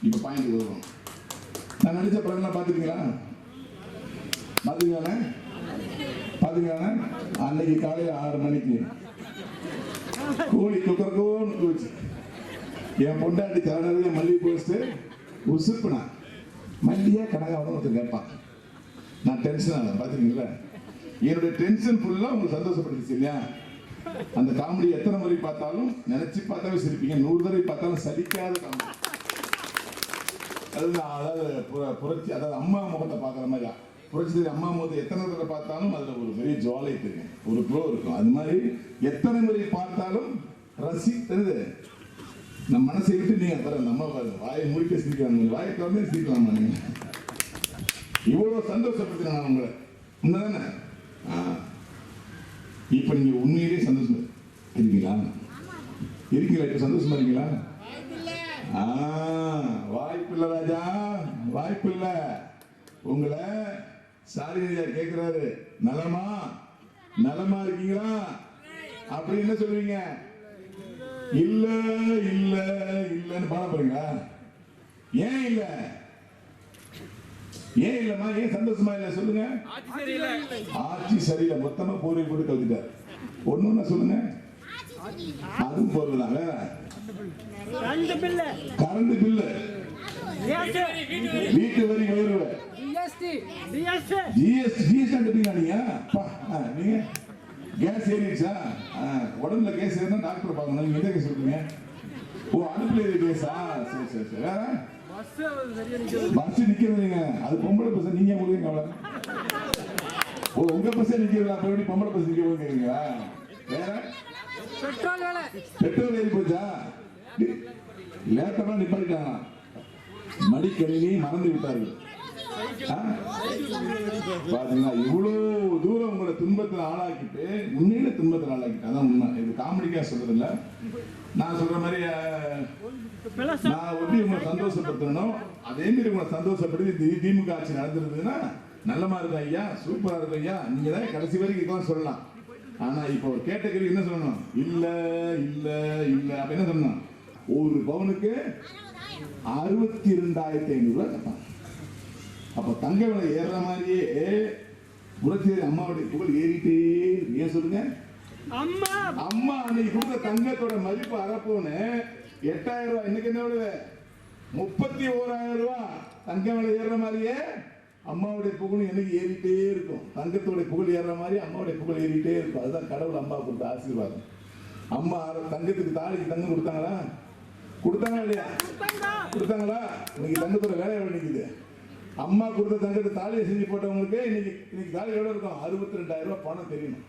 இப்போ பாயிண்ட் வருவோம். நான் நடித்த படம்லாம் பார்த்துருக்கீங்களா? பார்த்துருக்கானே அன்னைக்கு காலையில் 6 மணிக்கு கோழி குக்கர்கோன்னு போச்சு. என் பொண்டாட்டி தலைநறைய மல்லிகை போஸ்ட்டு உசுப்புனா மல்லியா கனகாவதான் ஒருத்தர் கேட்பான். நான் டென்ஷன் ஆனேன். பார்த்துருக்கீங்களா? என்னுடைய டென்ஷன் ஃபுல்லாக உங்களுக்கு சந்தோஷப்படுத்துச்சு இல்லையா? அந்த காமெடி எத்தனை முறை பார்த்தாலும் நினைச்சு பார்த்தாவே சிரிப்பீங்க. 100 தடவை பார்த்தாலும் சலிக்காத காமெடி. அதாவது புரட்சி, அதாவது அம்மா முகத்தை பார்க்குற மாதிரி புரட்சி அம்மா முகத்தை எத்தனை தடவை பார்த்தாலும் அதில் ஒரு பெரிய ஜுவாலை தெரியும், ஒரு க்ளோ இருக்கும். அது மாதிரி எத்தனை முறை பார்த்தாலும் ரசித்தது நம்ம மனசை விட்டு நீங்க தர நம்ம வாயை முடிக்க சிரிக்கலாம், வாயை திறந்தே சிரிக்கலாமா நீங்க? இவ்வளோ சந்தோஷப்படுத்தின நான் உங்களை உண்மைதானே? இப்ப நீங்க உண்மையிலே சந்தோஷமா இருக்கீங்களா? இப்ப சந்தோஷமா இருக்கீங்களா? வாய்ப்பு இல்ல ராஜா, வாய்ப்பு இல்ல. உங்களை சாரியா கேட்கிறாரு, நலமா இருக்கீங்களா அப்படி என்ன சொல்லுவீங்க? இல்ல இல்ல இல்லன்னு பாட போறீங்களா? ஏன் இல்ல? ஏன் இல்லம்மா? ஏன் சந்தோஷமா இல்ல சொல்லுங்க. ஆட்சி சரியில்லை. மொத்தமா போரை போட்டு கவுத்திட்டார். ஒண்ணு சொல்லுங்க. அதுவும் போறதுதான். வேற கரண்ட் பில்லு, வீட்டு வரி உயர்வு, ஜிஎஸ்டி கட்டுறீங்களா நீங்க? கேஸ் ஏறிடுச்சா? உடம்புல கேஸ் ஏறினா டாக்டர் பார்க்கணும். நீங்க எந்த கேஸ் சொல்றீங்க? ஓ, அடுப்புல ஏறி கேஸா? சரி. வேற பஸ் நிக்கிறீங்க, அது பொம்பளை பஸ். நீங்க உங்களுக்கு கவலை? ஓ, உங்க பஸ் நிக்கிறீங்களா? அப்ப எப்படி பொம்பளை பஸ் நிக்க போகிறீங்களா? வேற பெட்ரோல் ஏறி போச்சா? லேட்டமா நிப்பாட்டிட்டாங்க. மடிக்கணினி மறந்து விட்டார்கள். பாத்தீங்களா? இவ்வளவு தூரம் உங்களை துன்பத்தில் ஆளாக்கிட்டு, உண்மையில துன்பத்தில் ஆளாக்கிட்டு. அதான் உண்மை. இது காமெடிக்கா சொல்றது இல்ல. நான் சொல்ற மாதிரி நான் எப்படி உங்களை சந்தோஷப்படுத்தணும், அதே மாதிரி உங்களை சந்தோஷப்படுத்தி திமுக ஆட்சி நடந்துருதுன்னா நல்லமா இருக்கும் ஐயா, சூப்பரா இருக்கும் ஐயா, நீங்க தான் கடைசி வரைக்கும் இதெல்லாம் சொல்லலாம். ஆனா இப்போ ஒரு கேட்டகரி என்ன சொல்லணும்? இல்ல இல்ல இல்ல அப்ப என்ன சொல்லணும்? ஒரு பவுனுக்கு 62,500 ரூபாய் கட்டணும். அப்ப தங்க விலை ஏறுற மாதிரியே புரட்சி அம்மாவுடைய புகழ் ஏறிட்டே. ஏன் சொல்லுங்க? அம்மா அன்னைக்கு கொடுத்த தங்கத்தோட மதிப்பு அரப்போன்னு 8,000 ரூபாய். இன்னைக்கு என்ன விடுது? 31,000 ரூபாய். தங்க விலை ஏறுற மாதிரியே அம்மாவுடைய புகழ் எனக்கு ஏறிட்டே இருக்கும். தங்கத்தோட புகழ் ஏறுற மாதிரி அம்மாவுடைய புகழ் ஏறிட்டே இருக்கும். அதுதான் கடவுள் அம்மா கொடுத்த ஆசீர்வாதம். அம்மா தங்கத்துக்கு தாலிக்கு தங்கம் கொடுத்தாங்களா? இல்லையா? கொடுத்தாங்களா? இன்னைக்கு தங்கத்தோட வேலை எவ்வளவு நிக்குது? அம்மா கொடுத்த தங்கத்தை தாலியை செஞ்சு போட்டவங்களுக்கு இன்னைக்கு தாலி எவ்வளவு இருக்கும்? 62,000 ரூபாய் பணம் தெரியணும்.